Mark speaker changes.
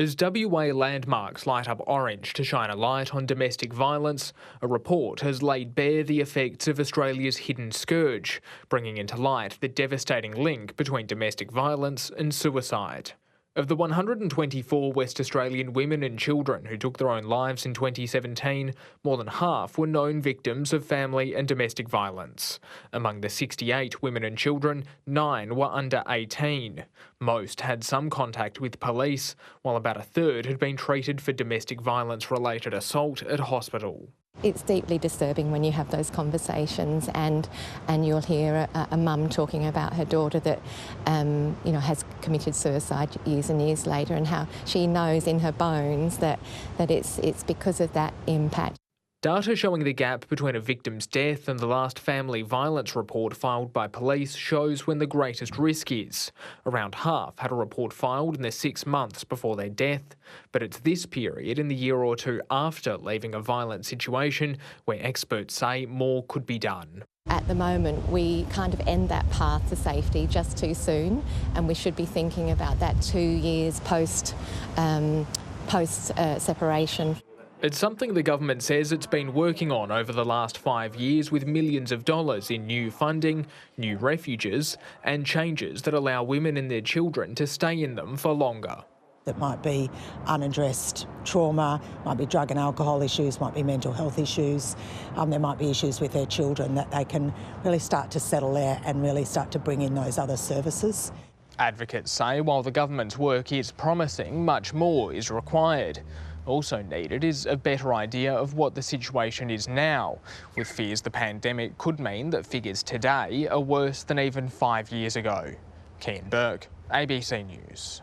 Speaker 1: As WA landmarks light up orange to shine a light on domestic violence, a report has laid bare the effects of Australia's hidden scourge, bringing into light the devastating link between domestic violence and suicide. Of the 124 West Australian women and children who took their own lives in 2017, more than half were known victims of family and domestic violence. Among the 68 women and children, 9 were under 18. Most had some contact with police, while about a third had been treated for domestic violence-related assault at hospital.
Speaker 2: It's deeply disturbing when you have those conversations and you'll hear a mum talking about her daughter that has committed suicide years and years later, and how she knows in her bones that it's because of that impact.
Speaker 1: Data showing the gap between a victim's death and the last family violence report filed by police shows when the greatest risk is. Around half had a report filed in the 6 months before their death, but it's this period in the year or two after leaving a violent situation where experts say more could be done.
Speaker 2: At the moment, we kind of end that path to safety just too soon, and we should be thinking about that 2 years post separation.
Speaker 1: It's something the government says it's been working on over the last 5 years, with millions of dollars in new funding, new refuges and changes that allow women and their children to stay in them for longer.
Speaker 3: It might be unaddressed trauma, might be drug and alcohol issues, might be mental health issues. There might be issues with their children that they can really start to settle there and really start to bring in those other services.
Speaker 1: Advocates say while the government's work is promising, much more is required. Also needed is a better idea of what the situation is now, with fears the pandemic could mean that figures today are worse than even 5 years ago. Kean Burke, ABC News.